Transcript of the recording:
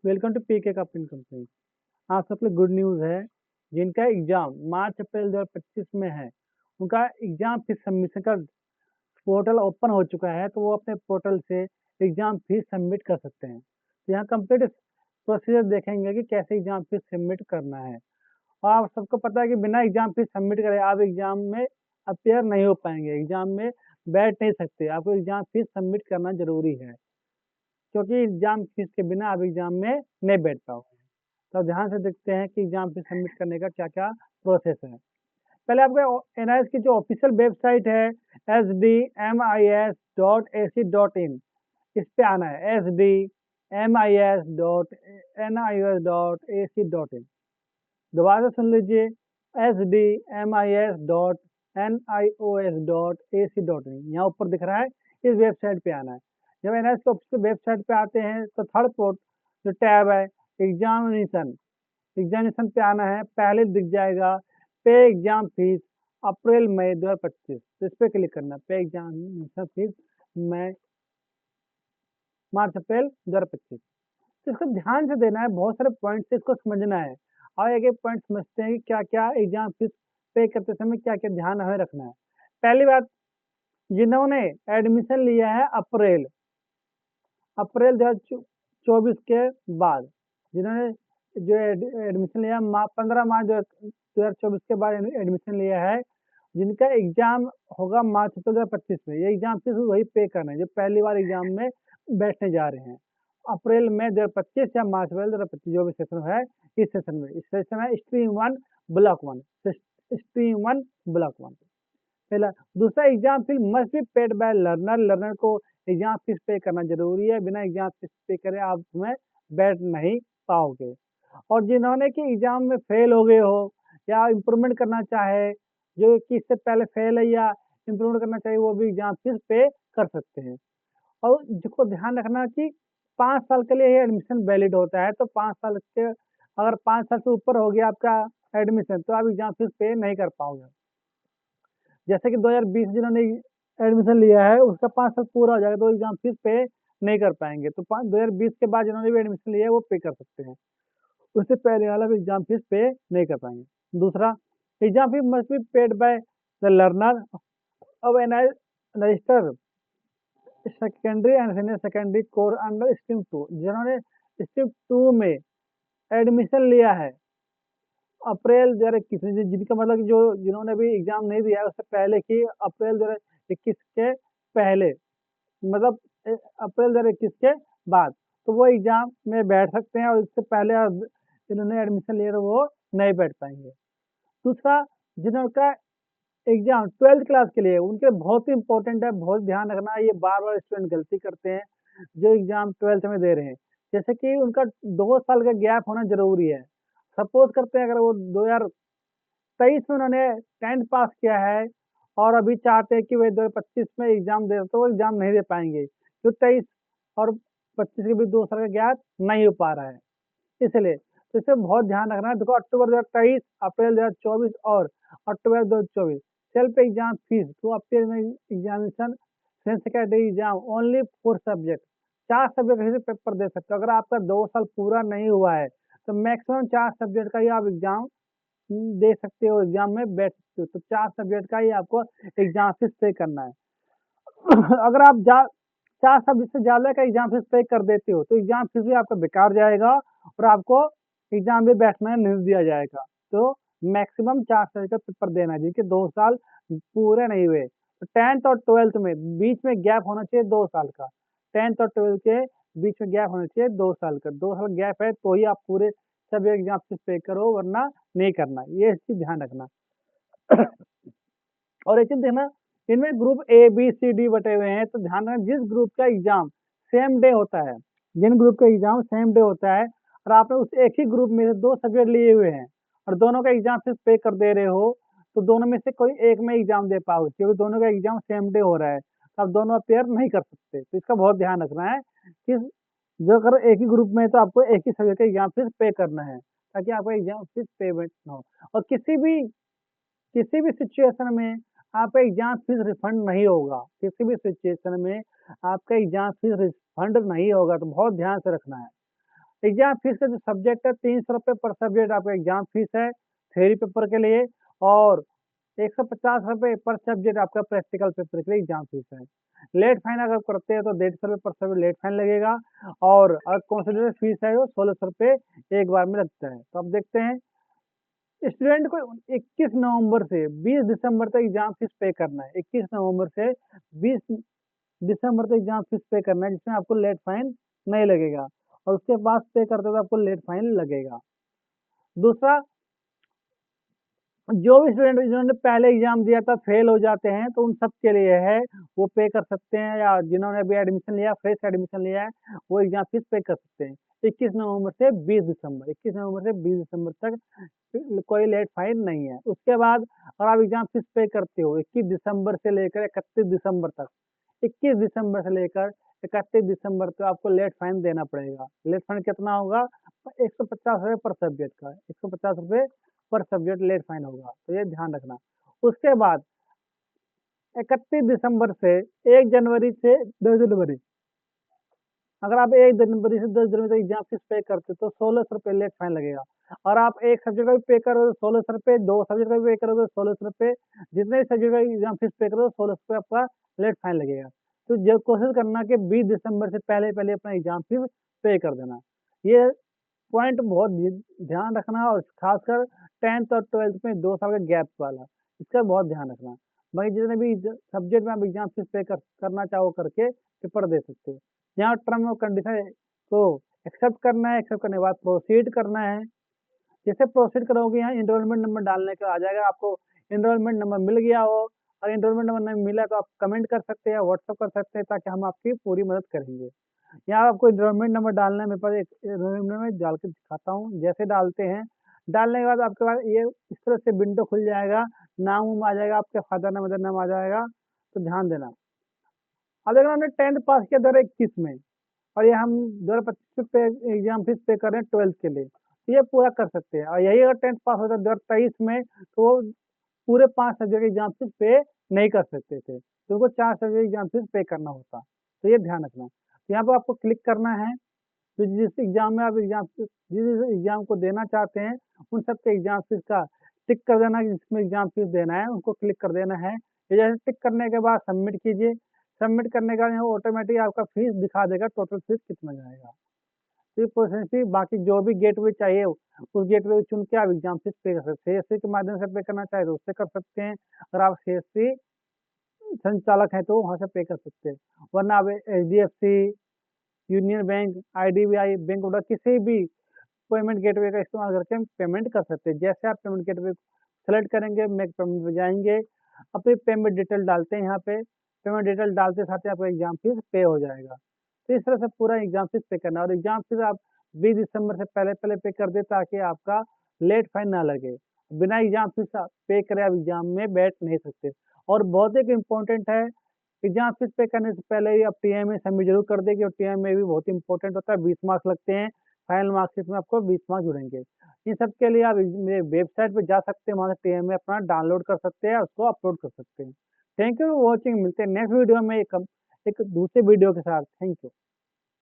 Welcome to पीके का pin company. आप सबके लिए गुड न्यूज़ है। जिनका एग्जाम मार्च अप्रैल 2025 में है, उनका एग्जाम फीस सबमिशन का पोर्टल ओपन हो चुका है, तो वो अपने पोर्टल से एग्जाम फीस सबमिट कर सकते हैं। तो यहाँ कंप्लीट प्रोसीजर देखेंगे कि कैसे एग्जाम फीस सबमिट करना है। और आप सबको पता है कि बिना एग्जाम फीस सबमिट करे आप एग्जाम में अपेयर नहीं हो पाएंगे, एग्जाम में बैठ नहीं सकते। आपको एग्जाम फीस सबमिट करना जरूरी है, क्योंकि एग्जाम फीस के बिना आप एग्जाम में नहीं बैठ पाओगे। तो ध्यान से देखते हैं कि एग्जाम फीस सबमिट करने का क्या क्या प्रोसेस है। पहले आपका एनआईएस की जो ऑफिशियल वेबसाइट है sdmis.ac.in, इस पे आना है sdmis.nis.ac.in। दोबारा से सुन लीजिए sdmis.nios.ac.in, यहाँ ऊपर दिख रहा है, इस वेबसाइट पे आना है। जब एनआईएस की ऑफिशियल वेबसाइट पे आते हैं तो थर्ड पोर्ट जो टैब है एग्जामिनेशन, एग्जामिनेशन पे आना है। पहले दिख जाएगा पे एग्जाम फीस अप्रैल मई 2025, तो इस पे क्लिक करना है। पे एग्जामिनेशन फीस मई मार्च अप्रैल 2025, तो इसको ध्यान से देना है, बहुत सारे पॉइंट से इसको समझना है। और एक एक पॉइंट समझते हैं कि क्या क्या एग्जाम फीस पे करते समय क्या क्या ध्यान हमें रखना है। पहली बात, जिन्होंने एडमिशन लिया है अप्रैल अप्रैल 2024 के बाद, जिन्होंने जो एडमिशन लिया 15 मार्च 2024 के बाद एडमिशन लिया है, जिनका एग्जाम होगा मार्च 2025 में, ये एग्जाम फीस वही पे करना है जो पहली बार एग्जाम में बैठने जा रहे हैं। अप्रैल में 2025 या मार्च में 2025 जो भी सेशन है, इस सेशन में, इस सेशन है स्ट्रीम 1 ब्लॉक 1, स्ट्रीम 1 ब्लॉक 1 पहला। दूसरा, exam fees must be paid bye learner, learner को एग्जाम फीस पे करना जरूरी है, बिना एग्जाम फीस पे करे आप उसमें बैठ नहीं पाओगे। और जिन्होंने कि एग्जाम में फेल हो गए हो या इम्प्रूवमेंट करना चाहे, जो कि इससे पहले फेल है या इम्प्रूवमेंट करना चाहिए, वो भी एग्जाम फीस पे कर सकते हैं। और जिसको ध्यान रखना कि 5 साल के लिए एडमिशन वैलिड होता है, तो 5 साल के, अगर 5 साल से ऊपर हो गया आपका एडमिशन, तो आप एग्जाम फीस पे नहीं कर पाओगे। जैसे कि 2020 जिन्होंने एडमिशन लिया है उसका 5 साल पूरा हो जाएगा, तो एग्जाम फीस पे नहीं कर पाएंगे। तो 2020 के बाद जिन्होंने भी एडमिशन लिया है वो पे कर सकते हैं, उससे पहले वाला भी एग्जाम फीस पे नहीं कर पाएंगे। दूसरा, exam fees must be paid by the learner अब an I register secondary and senior secondary course under stream 2, जिन्होंने स्ट्रीम 2 में एडमिशन लिया है अप्रैल 2021 में, जिनका मतलब कि जो जिन्होंने अभी एग्जाम नहीं दिया है उससे पहले की अप्रैल 2021 के पहले, मतलब अप्रैल 2021 के बाद, तो वो एग्जाम में बैठ सकते हैं, और इससे पहले जिन्होंने एडमिशन लिया है वो नहीं बैठ पाएंगे। दूसरा, जिनका एग्जाम 12th क्लास के लिए, उनके बहुत ही इंपॉर्टेंट है, बहुत ध्यान रखना है, ये बार बार स्टूडेंट गलती करते हैं जो एग्जाम 12th में दे रहे हैं। जैसे कि उनका 2 साल का गैप होना जरूरी है। सपोज करते हैं अगर वो 2023 में उन्होंने 10th पास किया है और अभी चाहते हैं कि वे 2025 में एग्जाम दे, तो वो एग्जाम नहीं दे पाएंगे, तो 23 और 25 के बीच 2 साल का गैप नहीं हो पा रहा है, इसलिए। तो इसे बहुत ध्यान रखना है। देखो, अक्टूबर 2023, अप्रैल 2024 और October 2024 self exam fees to appear examination secondary exam only 4 subject, 4 subject से पेपर दे सकते हो। अगर आपका 2 साल पूरा नहीं हुआ है तो मैक्सिमम 4 सब्जेक्ट का ही आप एग्जाम दे सकते हो, एग्जाम में बैठ सकते हो। तो 4 सब्जेक्ट का ही आपको एग्जाम फीस पे करना है। अगर आप 4 सब्जेक्ट से ज्यादा का एग्जाम फीस पे कर देते हो तो एग्जाम फीस भी आपका बेकार जाएगा और आपको एग्जाम में बैठना नहीं दिया जाएगा। तो मैक्सिमम 4 सब्जेक्ट का पेपर देना है जिनके 2 साल पूरे नहीं हुए। तो 10th और 12th में बीच में गैप होना चाहिए 2 साल का, 10th और 12th के बीच में गैप होना चाहिए 2 साल का। 2 साल गैप है तो ही आप पूरे सभी एग्जाम फीस पे करो, वरना नहीं करना, ये चीज ध्यान रखना। और एक चीज देखना, इनमें group A B C D बटे हुए हैं, तो ध्यान रखना जिस ग्रुप का एग्जाम सेम डे होता है, जिन ग्रुप का एग्जाम सेम डे होता है और आपने उस एक ही ग्रुप में से 2 सब्जेक्ट लिए हुए हैं और दोनों का एग्जाम फीस पे कर दे रहे हो, तो दोनों में से कोई एक में एग्जाम दे पाओगे, क्योंकि दोनों का एग्जाम सेम डे हो रहा है, तो आप दोनों अपेयर नहीं कर सकते। तो इसका बहुत ध्यान रखना है कि जो अगर एक ही ग्रुप में है तो आपको एक ही सब्जेक्ट का एग्जाम फीस पे करना है, ताकि आपका एग्जाम फीस पेमेंट ना हो। और किसी भी सिचुएशन में आपका एग्जाम फीस रिफंड नहीं होगा, किसी भी सिचुएशन में आपका एग्जाम फीस रिफंड नहीं होगा, तो बहुत ध्यान से रखना है। एग्जाम फीस का जो सब्जेक्ट है 300 रुपये पर सब्जेक्ट आपका एग्जाम फीस है थ्योरी पेपर के लिए, और 150 रुपये पर सब्जेक्ट आपका प्रैक्टिकल पेपर के लिए एग्जाम फीस है। लेट फाइन अगर करते हैं तो 150 रुपये पर सब्जेक्ट लेट फाइन लगेगा, और अगर कंसिडरेशन फीस है वो 1600 रुपये एक बार में लगता है। तो अब देखते हैं, स्टूडेंट को 21 नवंबर से 20 दिसंबर तक एग्जाम फीस पे करना है। 21 नवंबर से 20 दिसंबर तक एग्जाम फीस पे करना है, जिसमें आपको लेट फाइन नहीं लगेगा, और उसके बाद पे करते तो आपको लेट फाइन लगेगा। दूसरा, जो भी स्टूडेंट जिन्होंने पहले एग्जाम दिया था फेल हो जाते हैं तो उन सब के लिए है, वो पे कर सकते हैं, या जिन्होंने अभी एडमिशन लिया, फ्रेश एडमिशन लिया है, वो एग्जाम फीस पे कर सकते हैं। 21 नवंबर से 20 दिसंबर, 21 नवंबर से 20 दिसंबर तक कोई लेट फाइन नहीं है। उसके बाद अगर आप एग्जाम फीस पे करते हो 21 दिसंबर से लेकर 31 दिसंबर तक, 21 दिसंबर से लेकर 31 दिसंबर तक आपको लेट फाइन देना पड़ेगा। लेट फाइन कितना होगा? 150 रुपये पर सब्जेक्ट का, 150 रुपये पर सब्जेक्ट लेट फाइन होगा, तो ये ध्यान रखना। उसके बाद 31 दिसंबर से 1 जनवरी से 2 जनवरी, अगर आप 1 जनवरी से 10 जनवरी तक एग्जाम फीस पे करते हो तो 1600 रुपये लेट फाइन लगेगा। और आप एक सब्जेक्ट का भी पे करोगे तो 1600 रुपये, 2 सब्जेक्ट का भी पे करोगे तो 1600 रुपये, जितने सब्जेक्ट का एग्जाम फीस पे करोगे 1600 रुपये आपका लेट फाइन लगेगा। तो जो कोशिश करना कि 20 दिसंबर से पहले पहले अपना एग्जाम फीस पे कर देना। ये पॉइंट बहुत ध्यान रखना, और खासकर 10th और 12th में 2 साल का गैप वाला, इसका बहुत ध्यान रखना। बाकी जितने भी सब्जेक्ट में आप एग्जाम फीस पे करना चाहो करके पेपर दे सकते हो। यहाँ टर्म और कंडीशन को एक्सेप्ट करना है, एक्सेप्ट करने के बाद प्रोसीड करना है। जैसे प्रोसीड करोगे यहाँ एनरोलमेंट नंबर डालने का आ जाएगा, आपको एनरोलमेंट नंबर मिल गया हो, और एनरोलमेंट नंबर नहीं मिला तो आप कमेंट कर सकते हैं, व्हाट्सअप कर सकते हैं, ताकि हम आपकी पूरी मदद करेंगे। यहाँ आपको एनरोलमेंट नंबर डालना है, मेरे पास एक एनरोलमेंट नंबर डाल के दिखाता हूँ। जैसे डालते हैं, डालने के बाद आपके पास ये इस तरह से विंडो खुल जाएगा, नाम आ जाएगा, आपके फादर नाम मदर नाम आ जाएगा। तो ध्यान देना, अब देखना हमने 10th पास किया 2021 में, और ये हम 2025 पे एग्जाम फीस पे कर रहे हैं 12th के लिए, तो ये पूरा कर सकते हैं। और यही अगर 10th पास होता है 2023 में, तो वो पूरे 5 सब्जेक्ट एग्जाम फीस पे नहीं कर सकते थे, तो उनको 4 सब्जेक्ट एग्जाम फीस पे करना होता। तो ये ध्यान रखना। तो यहाँ पर आपको क्लिक करना है, तो जिस एग्जाम में आप जिस एग्जाम को देना चाहते हैं उन सब के एग्जाम फीस का टिक कर देना है, जिसमें एग्जाम फीस देना है उनको क्लिक कर देना है। ये जैसे टिक करने के बाद सबमिट कीजिए। सबमिट करने का यहाँ ऑटोमेटिक आपका फीस दिखा देगा, टोटल फीस कितना जाएगा। तो ये प्रोसेस ही, बाकी जो भी गेटवे चाहिए उस गेटवे को चुन के आप एग्जाम फीस पे कर सकते हैं। सीएससी के माध्यम से पे करना चाहे तो उससे कर सकते हैं, अगर आप सीएससी संचालक हैं तो वहाँ से पे कर सकते हैं। वरना आप HDFC, union bank, IDBI, bank of Baroda, किसी भी पेमेंट गेटवे का इस्तेमाल करके हम पेमेंट कर सकते हैं। जैसे आप पेमेंट गेटवे सेलेक्ट करेंगे, मेक पेमेंट पे जाएंगे, अपनी पेमेंट डिटेल डालते हैं, यहाँ पे पेमेंट डिटेल डालते साथ ही आपका एग्जाम फीस पे हो जाएगा। तो इस तरह से पूरा एग्जाम फीस पे करना, और एग्जाम फीस आप 20 दिसंबर से पहले पहले पे कर दे, ताकि आपका लेट फाइन ना लगे। बिना एग्जाम फीस पे करे आप एग्जाम में बैठ नहीं सकते। और बहुत एक इम्पोर्टेंट है, एग्जाम फीस पे करने से पहले ही आप टीएमए सबमिट जरूर कर देंगे, और टीएमए भी बहुत इंपॉर्टेंट होता है, 20 मार्क्स लगते हैं, फाइनल मार्क्सिट में आपको 20 मार्क्स जुड़ेंगे। इन सब के लिए आप मेरे वेबसाइट पे जा सकते हैं, वहाँ से टीएमए अपना डाउनलोड कर सकते हैं, उसको अपलोड कर सकते हैं। थैंक यू फॉर वॉचिंग, मिलते हैं नेक्स्ट वीडियो में एक दूसरे वीडियो के साथ। Thank you.